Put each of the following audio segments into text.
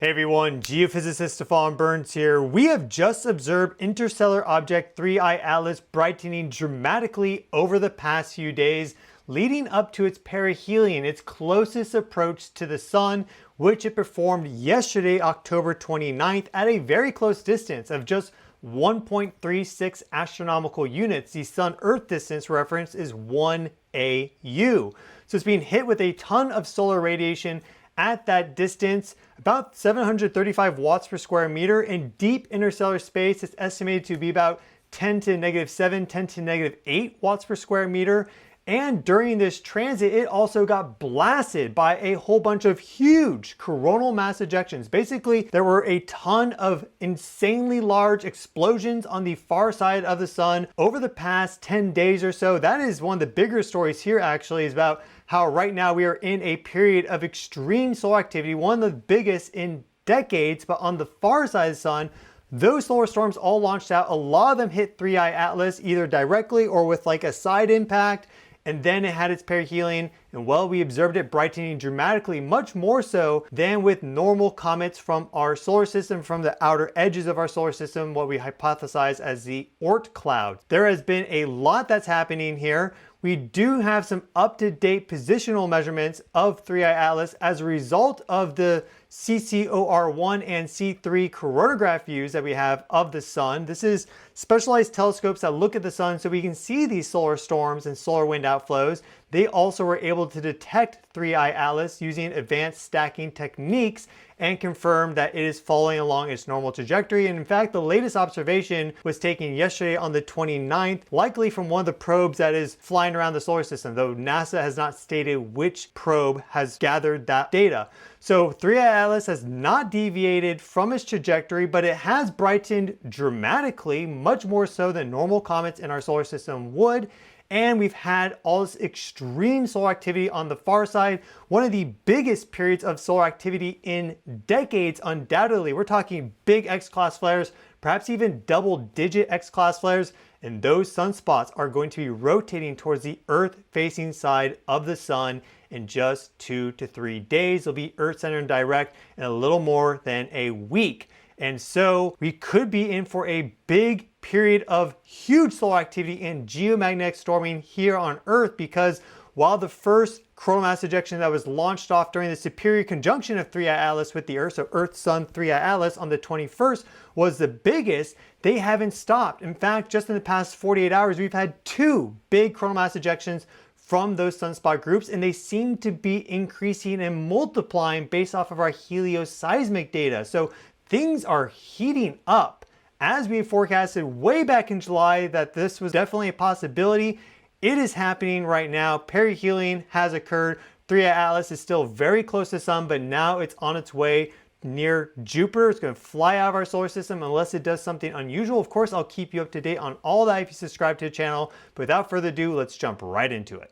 Hey everyone, Geophysicist Stefan Burns here. We have just observed Interstellar Object 3I Atlas brightening dramatically over the past few days, leading up to its perihelion, its closest approach to the sun, which it performed yesterday, October 29th, at a very close distance of just 1.36 astronomical units. The sun-Earth distance reference is 1 AU. So it's being hit with a ton of solar radiation at that distance, about 735 watts per square meter. In deep interstellar space, it's estimated to be about 10 to the negative 7, 10 to the negative 8 watts per square meter. And during this transit, it also got blasted by a whole bunch of huge coronal mass ejections. Basically, there were a ton of insanely large explosions on the far side of the sun over the past 10 days or so. That is one of the bigger stories here, actually, is about how right now we are in a period of extreme solar activity, one of the biggest in decades. But on the far side of the sun, those solar storms all launched out. A lot of them hit 3I Atlas either directly or with like a side impact. And then it had its perihelion, and well, we observed it brightening dramatically, much more so than with normal comets from our solar system, from the outer edges of our solar system, what we hypothesize as the Oort cloud. There has been a lot that's happening here. We do have some up-to-date positional measurements of 3I Atlas as a result of the CCOR1 and C3 coronagraph views that we have of the sun. This is specialized telescopes that look at the sun so we can see these solar storms and solar wind outflows. They also were able to detect 3I Atlas using advanced stacking techniques and confirm that it is following along its normal trajectory. And in fact, the latest observation was taken yesterday on the 29th, likely from one of the probes that is flying around the solar system, though NASA has not stated which probe has gathered that data. So 3I Atlas has not deviated from its trajectory, but it has brightened dramatically, much more so than normal comets in our solar system would. And we've had all this extreme solar activity on the far side, one of the biggest periods of solar activity in decades, undoubtedly. We're talking big X-class flares, perhaps even double-digit X-class flares, and those sunspots are going to be rotating towards the Earth-facing side of the sun in just 2 to 3 days. They'll be Earth-centered and direct in a little more than a week. And so we could be in for a big period of huge solar activity and geomagnetic storming here on Earth, because while the first coronal mass ejection that was launched off during the superior conjunction of 3I Atlas with the Earth, so Earth-Sun 3I Atlas on the 21st was the biggest, they haven't stopped. In fact, just in the past 48 hours, we've had 2 big coronal mass ejections from those sunspot groups, and they seem to be increasing and multiplying based off of our helioseismic data. So things are heating up. As we forecasted way back in July that this was definitely a possibility, it is happening right now. Perihelion has occurred. 3I Atlas is still very close to the sun, but now it's on its way near Jupiter. It's going to fly out of our solar system unless it does something unusual. Of course, I'll keep you up to date on all that if you subscribe to the channel. But without further ado, let's jump right into it.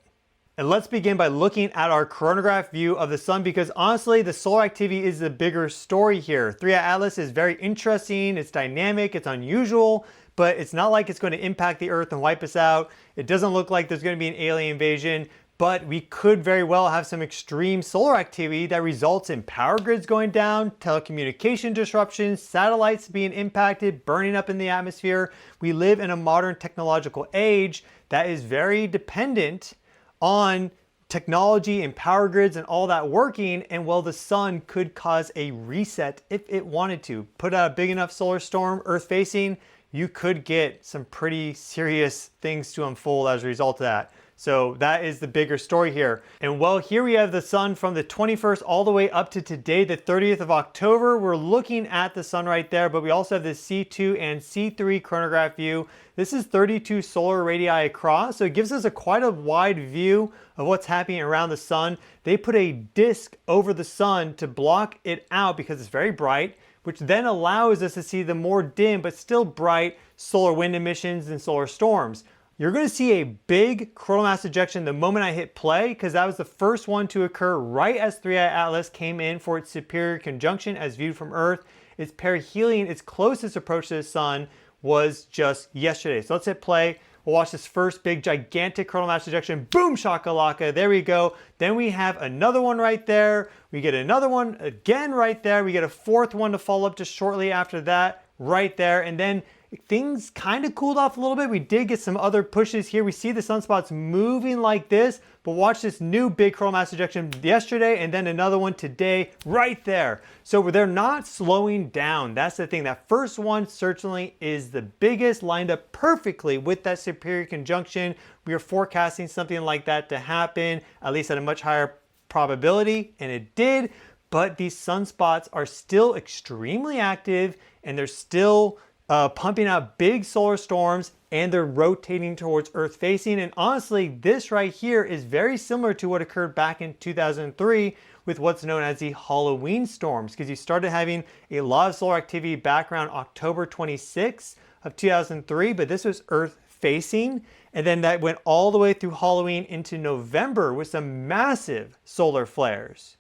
And let's begin by looking at our coronagraph view of the sun, because honestly, the solar activity is the bigger story here. 3I Atlas is very interesting, it's dynamic, it's unusual, but it's not like it's going to impact the Earth and wipe us out. It doesn't look like there's going to be an alien invasion, but we could very well have some extreme solar activity that results in power grids going down, telecommunication disruptions, satellites being impacted, burning up in the atmosphere. We live in a modern technological age that is very dependent on technology and power grids and all that working, and well, the sun could cause a reset if it wanted to. Put out a big enough solar storm, Earth facing, you could get some pretty serious things to unfold as a result of that. So that is the bigger story here. And well, here we have the sun from the 21st all the way up to today, the 30th of October. We're looking at the sun right there, but we also have the C2 and C3 coronagraph view. This is 32 solar radii across, so it gives us quite a wide view of what's happening around the sun. They put a disk over the sun to block it out because it's very bright, which then allows us to see the more dim but still bright solar wind emissions and solar storms. You're going to see a big coronal mass ejection the moment I hit play, because that was the first one to occur right as 3I Atlas came in for its superior conjunction as viewed from Earth. Its perihelion, its closest approach to the sun, was just yesterday. So let's hit play. We'll watch this first big gigantic coronal mass ejection. Boom shakalaka. There we go. Then we have another one right there. We get another one again right there. We get a fourth one to follow up just shortly after that right there. And then things kind of cooled off a little bit. We did get some other pushes here. We see the sunspots moving like this, but watch this new big coronal mass ejection yesterday and then another one today right there. So they're not slowing down. That's the thing. That first one certainly is the biggest, lined up perfectly with that superior conjunction. We are forecasting something like that to happen, at least at a much higher probability, and it did. But these sunspots are still extremely active and they're still pumping out big solar storms, and they're rotating towards Earth facing. And honestly, this right here is very similar to what occurred back in 2003 with what's known as the Halloween storms, because you started having a lot of solar activity back around October 26th of 2003, but this was Earth facing. And then that went all the way through Halloween into November with some massive solar flares.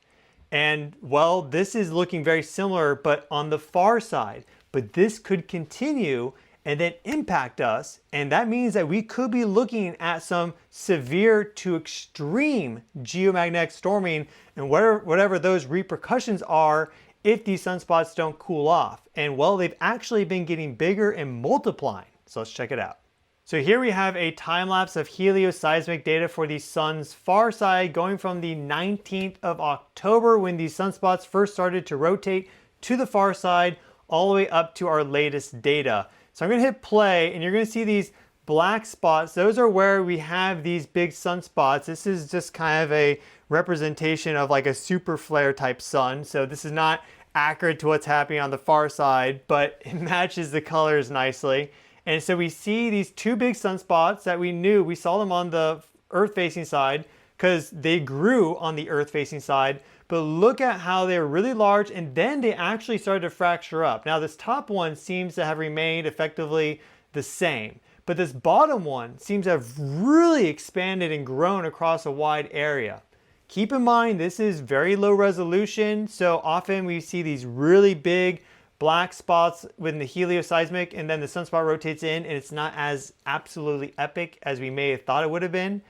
And well, this is looking very similar, but on the far side. But this could continue and then impact us. And that means that we could be looking at some severe to extreme geomagnetic storming and whatever those repercussions are if these sunspots don't cool off. And well, they've actually been getting bigger and multiplying. So let's check it out. So here we have a time lapse of helioseismic data for the sun's far side going from the 19th of October when these sunspots first started to rotate to the far side all the way up to our latest data. So I'm going to hit play and you're going to see these black spots. Those are where we have these big sunspots. This is just kind of a representation of like a super flare type sun. So this is not accurate to what's happening on the far side, but it matches the colors nicely. And so we see these two big sunspots that we saw them on the Earth facing side because they grew on the Earth facing side. But look at how they're really large and then they actually started to fracture up. Now this top one seems to have remained effectively the same, but this bottom one seems to have really expanded and grown across a wide area. Keep in mind, this is very low resolution, so often we see these really big black spots within the helioseismic and then the sunspot rotates in and it's not as absolutely epic as we may have thought it would have been.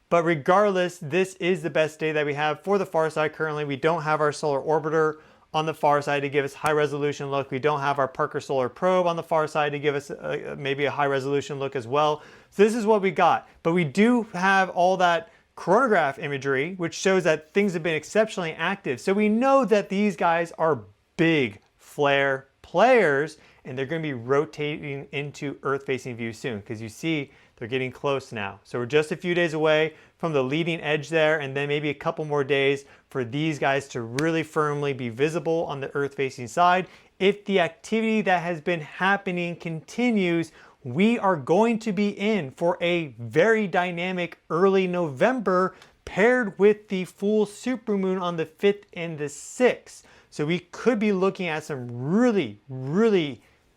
But regardless, this is the best data that we have for the far side currently. We don't have our solar orbiter on the far side to give us high resolution look. We don't have our Parker Solar Probe on the far side to give us maybe a high resolution look as well. So this is what we got. But we do have all that coronagraph imagery, which shows that things have been exceptionally active. So we know that these guys are big flare players and they're going to be rotating into Earth facing view soon because you see they're getting close now. So we're just a few days away from the leading edge there and then maybe a couple more days for these guys to really firmly be visible on the Earth facing side. If the activity that has been happening continues, we are going to be in for a very dynamic early November paired with the full supermoon on the 5th and the 6th. So we could be looking at some really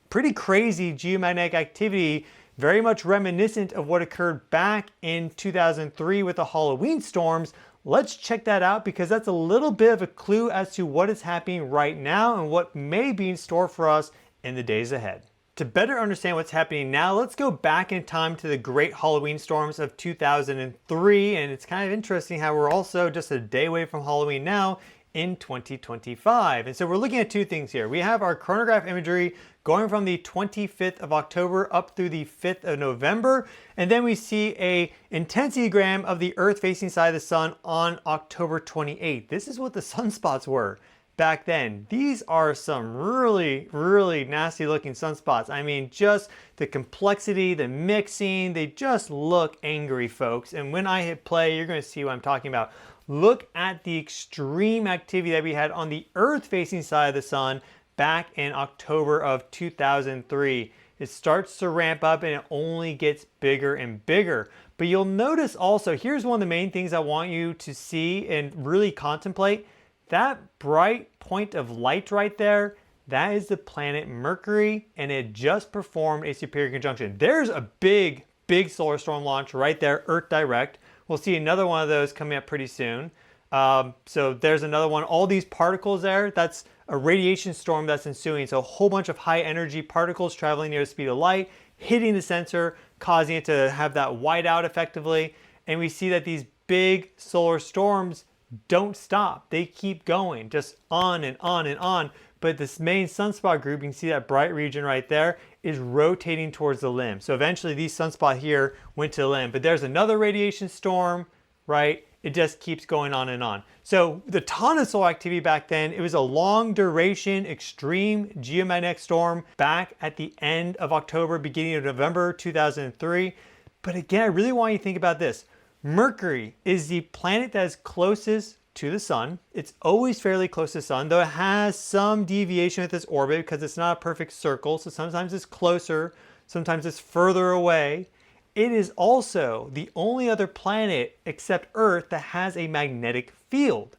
pretty crazy geomagnetic activity, very much reminiscent of what occurred back in 2003 with the Halloween storms. Let's check that out because that's a little bit of a clue as to what is happening right now and what may be in store for us in the days ahead. To better understand what's happening now, let's go back in time to the great Halloween storms of 2003. And it's kind of interesting how we're also just a day away from Halloween now in 2025. And so we're looking at two things here. We have our coronagraph imagery going from the 25th of October up through the 5th of November. And then we see a intensitygram of the Earth facing side of the sun on October 28th. This is what the sunspots were back then. These are some really nasty looking sunspots. I mean, just the complexity, the mixing, they just look angry, folks. And when I hit play, you're going to see what I'm talking about. Look at the extreme activity that we had on the Earth facing side of the sun back in October of 2003. It starts to ramp up and it only gets bigger and bigger. But you'll notice also, here's one of the main things I want you to see and really contemplate. That bright point of light right there, that is the planet Mercury, and it just performed a superior conjunction. There's a big solar storm launch right there, Earth direct. We'll see another one of those coming up pretty soon. So there's another one. All these particles there, that's a radiation storm that's ensuing. So a whole bunch of high energy particles traveling near the speed of light, hitting the sensor, causing it to have that whiteout effectively. And we see that these big solar storms don't stop. They keep going just on and on and on. But this main sunspot group, you can see that bright region right there, is rotating towards the limb. So eventually these sunspots here went to the limb. But there's another radiation storm, right? It just keeps going on and on. So the ton of solar activity back then, it was a long duration, extreme geomagnetic storm back at the end of October, beginning of November 2003. But again, I really want you to think about this. Mercury is the planet that is closest to the sun. It's always fairly close to the sun, though it has some deviation with its orbit because it's not a perfect circle. So sometimes it's closer, sometimes it's further away. It is also the only other planet except Earth that has a magnetic field.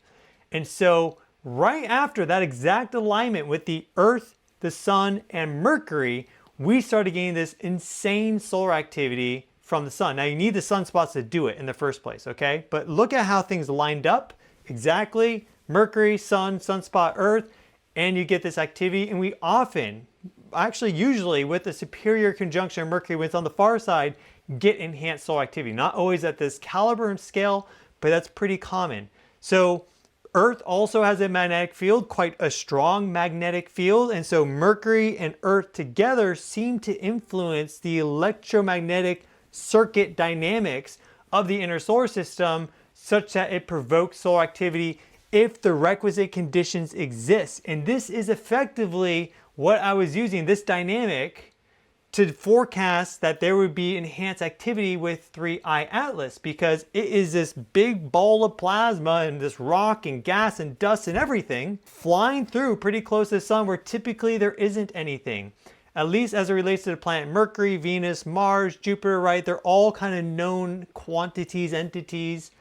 And so right after that exact alignment with the Earth, the sun, and Mercury, we started getting this insane solar activity from the sun. Now you need the sunspots to do it in the first place, okay? But look at how things lined up exactly. Mercury, sun, sunspot, Earth, and you get this activity. And we often, actually usually with the superior conjunction of Mercury when it's on the far side, get enhanced solar activity. Not always at this caliber and scale, but that's pretty common. So Earth also has a magnetic field, quite a strong magnetic field. And so Mercury and Earth together seem to influence the electromagnetic circuit dynamics of the inner solar system such that it provokes solar activity if the requisite conditions exist. And this is effectively what I was using, this dynamic, to forecast that there would be enhanced activity with 3I Atlas, because it is this big ball of plasma and this rock and gas and dust and everything flying through pretty close to the sun where typically there isn't anything. At least as it relates to the planet Mercury, Venus, Mars, Jupiter, right? They're all kind of known quantities, entities.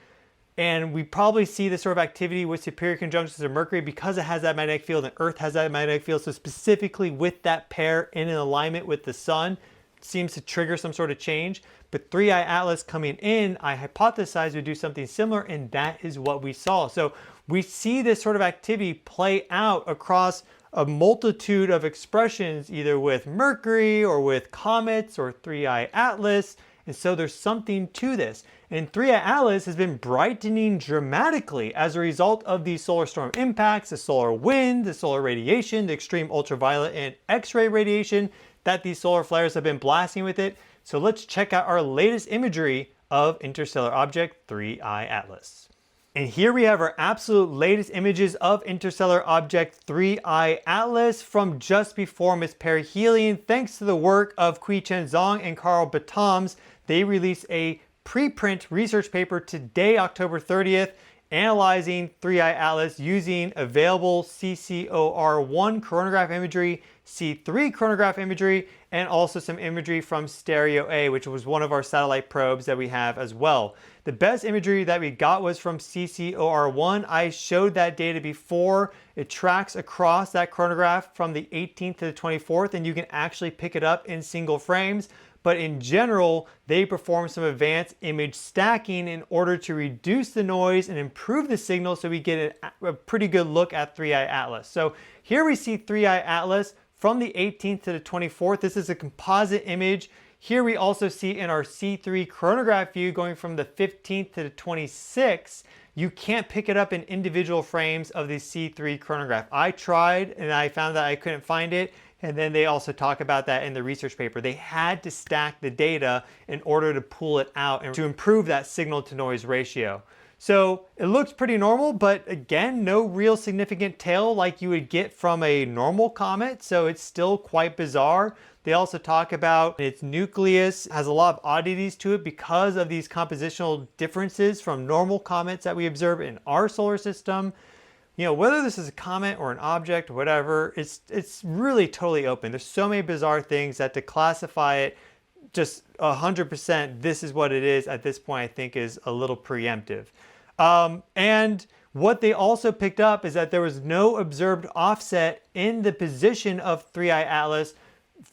And we probably see this sort of activity with superior conjunctions of Mercury because it has that magnetic field and Earth has that magnetic field. So specifically with that pair in an alignment with the sun, it seems to trigger some sort of change. But 3I Atlas coming in, I hypothesized would do something similar, and that is what we saw. So we see this sort of activity play out across a multitude of expressions, either with Mercury or with comets or 3I Atlas. And so there's something to this. And 3I Atlas has been brightening dramatically as a result of these solar storm impacts, the solar wind, the solar radiation, the extreme ultraviolet and X-ray radiation that these solar flares have been blasting with it. So let's check out our latest imagery of Interstellar Object 3I Atlas. And here we have our absolute latest images of Interstellar Object 3I Atlas from just before its perihelion. Thanks to the work of Kui-Chen Zhang and Carl Batams, they released a preprint research paper today, October 30th, analyzing 3I Atlas using available CCOR1 coronagraph imagery, C3 coronagraph imagery, and also some imagery from Stereo A, which was one of our satellite probes that we have as well. The best imagery that we got was from CCOR1. I showed that data before. It tracks across that chronograph from the 18th to the 24th, and you can actually pick it up in single frames. But in general, they perform some advanced image stacking in order to reduce the noise and improve the signal so we get a pretty good look at 3I Atlas. So here we see 3I Atlas from the 18th to the 24th. This is a composite image. Here we also see in our C3 coronagraph view going from the 15th to the 26th. You can't pick it up in individual frames of the C3 chronograph. I tried and I found that I couldn't find it. And then they also talk about that in the research paper. They had to stack the data in order to pull it out and to improve that signal to noise ratio. So it looks pretty normal, but again, no real significant tail like you would get from a normal comet. So it's still quite bizarre. They also talk about its nucleus has a lot of oddities to it because of these compositional differences from normal comets that we observe in our solar system. You know, whether this is a comet or an object or whatever, it's really totally open. There's so many bizarre things that to classify it just 100%, this is what it is at this point, I think is a little preemptive. And what they also picked up is that there was no observed offset in the position of 3I Atlas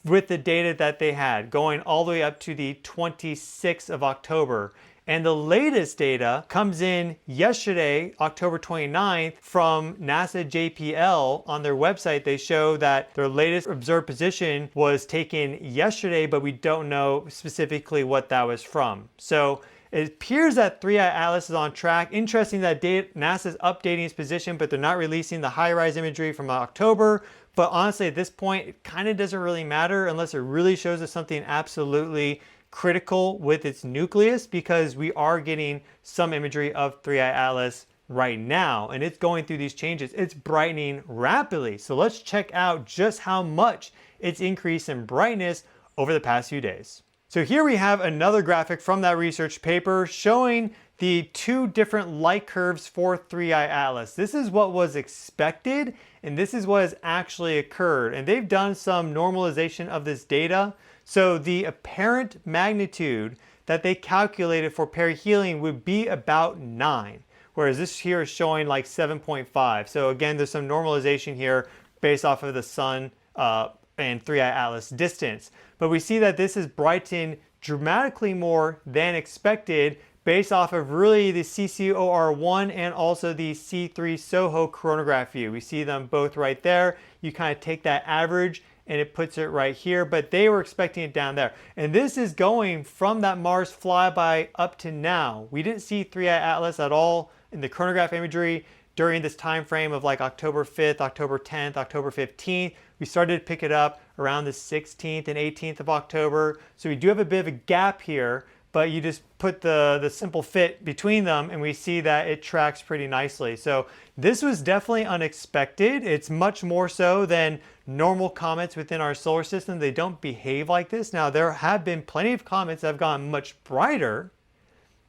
with the data that they had, going all the way up to the 26th of October. And the latest data comes in yesterday, October 29th, from NASA JPL. On their website, they show that their latest observed position was taken yesterday, but we don't know specifically what that was from. So it appears that 3i Atlas is on track. Interesting that NASA's updating its position, but they're not releasing the high-rise imagery from October. But honestly, at this point, it kind of doesn't really matter unless it really shows us something absolutely critical with its nucleus, because we are getting some imagery of 3i Atlas right now, and it's going through these changes. It's brightening rapidly. So let's check out just how much it's increased in brightness over the past few days. So here we have another graphic from that research paper showing the two different light curves for 3i Atlas. This is what was expected, and this is what has actually occurred. And they've done some normalization of this data. So the apparent magnitude that they calculated for perihelion would be about 9, whereas this here is showing like 7.5. So again, there's some normalization here based off of the sun and 3i Atlas distance. But we see that this is brightened dramatically more than expected based off of really the CCOR1 and also the C3 SOHO coronagraph view. We see them both right there. You kind of take that average and it puts it right here, but they were expecting it down there. And this is going from that Mars flyby up to now. We didn't see 3i Atlas at all in the coronagraph imagery during this time frame of like October 5th, October 10th, October 15th. We started to pick it up around the 16th and 18th of October. So we do have a bit of a gap here, but you just put the simple fit between them and we see that it tracks pretty nicely. So this was definitely unexpected. It's much more so than normal comets within our solar system. They don't behave like this. Now, there have been plenty of comets that have gone much brighter,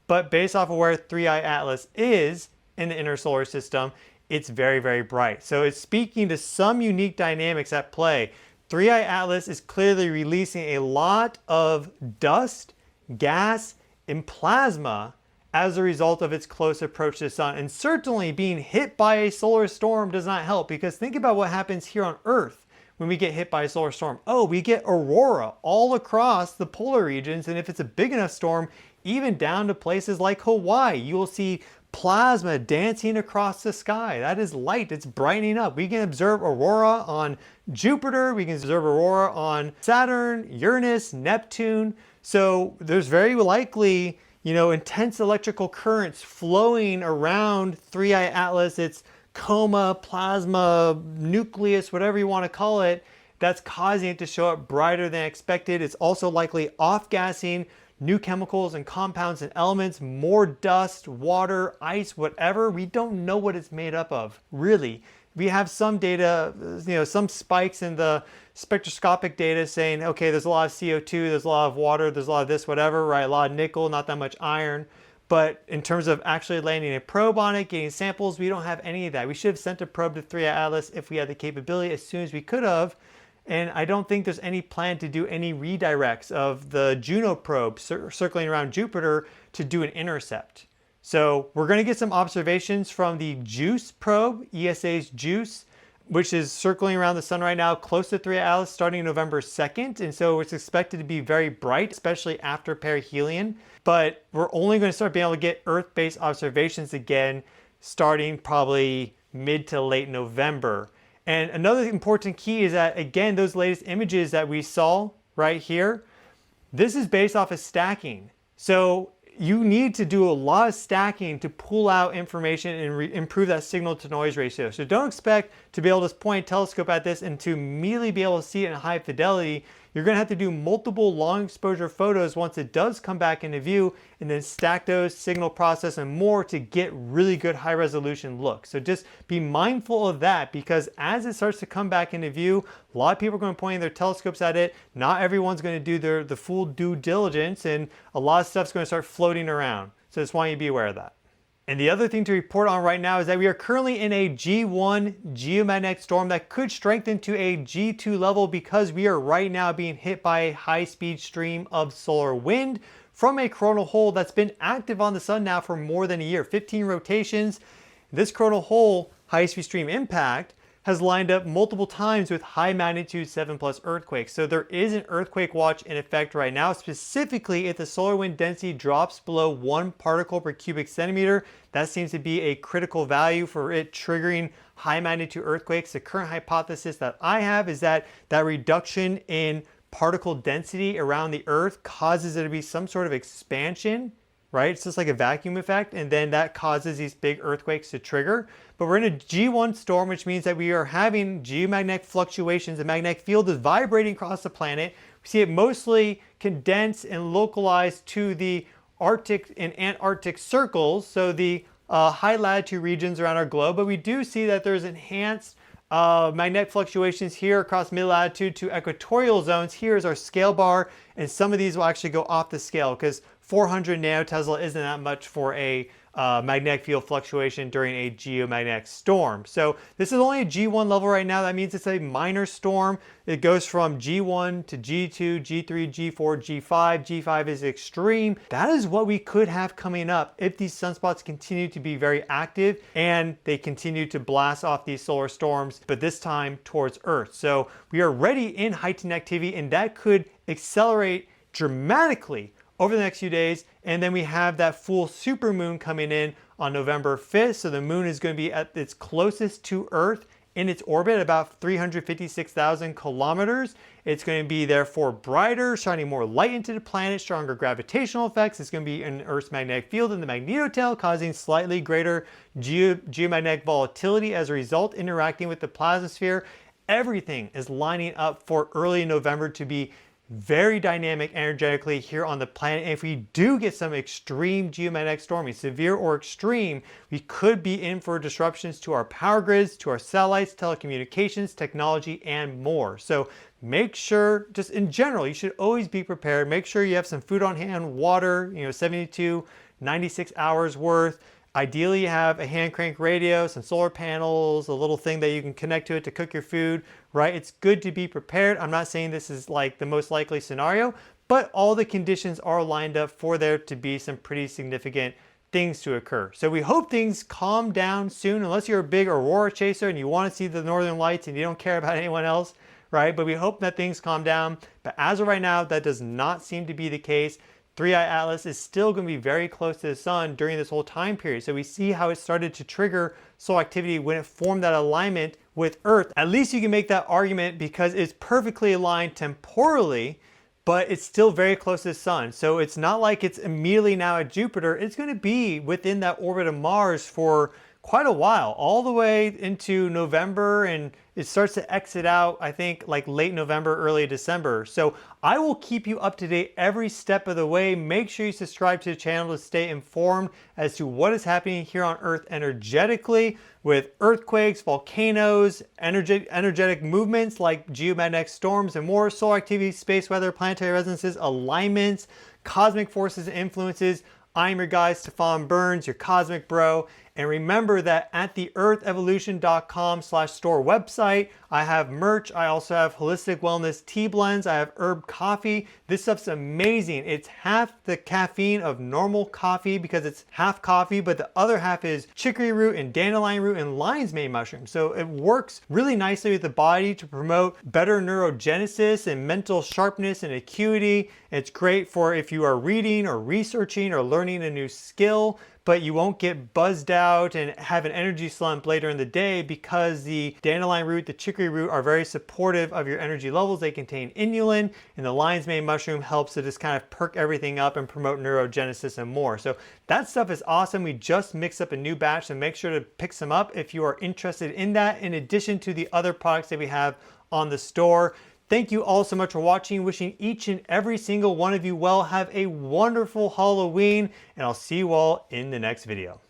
but based off of where 3i Atlas is in the inner solar system, it's very, very bright. So it's speaking to some unique dynamics at play. 3i Atlas is clearly releasing a lot of dust, gas, and plasma as a result of its close approach to the sun. And certainly being hit by a solar storm does not help, because think about what happens here on Earth when we get hit by a solar storm. Oh, we get aurora all across the polar regions, and if it's a big enough storm, even down to places like Hawaii, you will see plasma dancing across the sky. That is light. It's brightening up. We can observe aurora on Jupiter. We can observe aurora on Saturn, Uranus, Neptune. So there's very likely, intense electrical currents flowing around 3i Atlas, its coma, plasma, nucleus, whatever you want to call it, that's causing it to show up brighter than expected. It's also likely off-gassing new chemicals and compounds and elements, more dust, water, ice, whatever. We don't know what it's made up of, really. We have some data, some spikes in the spectroscopic data saying, okay, there's a lot of CO2, there's a lot of water, there's a lot of this, whatever, right? A lot of nickel, not that much iron. But in terms of actually landing a probe on it, getting samples, we don't have any of that. We should have sent a probe to 3i Atlas if we had the capability as soon as we could have. And I don't think there's any plan to do any redirects of the Juno probe circling around Jupiter to do an intercept. So we're going to get some observations from the JUICE probe, ESA's JUICE, which is circling around the sun right now close to 3i Atlas starting November 2nd. And so it's expected to be very bright, especially after perihelion. But we're only going to start being able to get Earth-based observations again starting probably mid to late November. And another important key is that, again, those latest images that we saw right here, this is based off of stacking. So you need to do a lot of stacking to pull out information and improve that signal to noise ratio. So don't expect to be able to point a telescope at this and to immediately be able to see it in high fidelity. You're going to have to do multiple long exposure photos once it does come back into view, and then stack those, signal process, and more to get really good high resolution looks. So just be mindful of that, because as it starts to come back into view, a lot of people are going to point their telescopes at it. Not everyone's going to do the full due diligence, and a lot of stuff's going to start floating around. So just want you to be aware of that. And the other thing to report on right now is that we are currently in a G1 geomagnetic storm that could strengthen to a G2 level, because we are right now being hit by a high-speed stream of solar wind from a coronal hole that's been active on the sun now for more than a year, 15 rotations. This coronal hole high-speed stream impact has lined up multiple times with high magnitude 7+ earthquakes. So there is an earthquake watch in effect right now, specifically if the solar wind density drops below 1 particle per cubic centimeter. That seems to be a critical value for it triggering high magnitude earthquakes. The current hypothesis that I have is that that reduction in particle density around the Earth causes there to be some sort of expansion, right? It's just like a vacuum effect, and then that causes these big earthquakes to trigger. But we're in a G1 storm, which means that we are having geomagnetic fluctuations. The magnetic field is vibrating across the planet. We see it mostly condensed and localized to the Arctic and Antarctic circles, so the high latitude regions around our globe. But we do see that there's enhanced magnetic fluctuations here across mid-latitude to equatorial zones. Here is our scale bar, and some of these will actually go off the scale because 400 nanotesla isn't that much for a magnetic field fluctuation during a geomagnetic storm. So this is only a G1 level right now. That means it's a minor storm. It goes from G1 to G2, G3, G4, G5. G5 is extreme. That is what we could have coming up if these sunspots continue to be very active and they continue to blast off these solar storms, but this time towards Earth. So we are already in heightened activity, and that could accelerate dramatically over the next few days. And then we have that full supermoon coming in on November 5th. So the moon is going to be at its closest to Earth in its orbit, about 356,000 kilometers. It's going to be therefore brighter, shining more light into the planet, stronger gravitational effects. It's going to be in Earth's magnetic field in the magnetotail, causing slightly greater geomagnetic volatility as a result, interacting with the plasmasphere. Everything is lining up for early November to be very dynamic energetically here on the planet. And if we do get some extreme geomagnetic storming, severe or extreme, we could be in for disruptions to our power grids, to our satellites, telecommunications, technology, and more. So make sure, just in general, you should always be prepared. Make sure you have some food on hand, water, 72, 96 hours worth. Ideally, you have a hand crank radio, some solar panels, a little thing that you can connect to it to cook your food, right? It's good to be prepared. I'm not saying this is like the most likely scenario, but all the conditions are lined up for there to be some pretty significant things to occur. So we hope things calm down soon, unless you're a big aurora chaser and you want to see the northern lights and you don't care about anyone else, right? But we hope that things calm down. But as of right now, that does not seem to be the case. 3i Atlas is still going to be very close to the sun during this whole time period. So we see how it started to trigger solar activity when it formed that alignment with Earth. At least you can make that argument because it's perfectly aligned temporally, but it's still very close to the sun. So it's not like it's immediately now at Jupiter. It's going to be within that orbit of Mars for quite a while, all the way into November, and it starts to exit out, I think, like late November, early December. So I will keep you up to date every step of the way. Make sure you subscribe to the channel to stay informed as to what is happening here on Earth energetically with earthquakes, volcanoes, energetic movements like geomagnetic storms and more, solar activity, space weather, planetary resonances, alignments, cosmic forces and influences. I'm your guy, Stefan Burns, your cosmic bro. And remember that at the earthevolution.com/store website, I have merch. I also have holistic wellness tea blends. I have herb coffee. This stuff's amazing. It's half the caffeine of normal coffee because it's half coffee, but the other half is chicory root and dandelion root and lion's mane mushroom. So it works really nicely with the body to promote better neurogenesis and mental sharpness and acuity. It's great for if you are reading or researching or learning a new skill, but you won't get buzzed out and have an energy slump later in the day because the dandelion root, the chicory root are very supportive of your energy levels. They contain inulin, and the lion's mane mushroom helps to just kind of perk everything up and promote neurogenesis and more. So that stuff is awesome. We just mixed up a new batch, so make sure to pick some up if you are interested in that, in addition to the other products that we have on the store. Thank you all so much for watching. Wishing each and every single one of you well. Have a wonderful Halloween, and I'll see you all in the next video.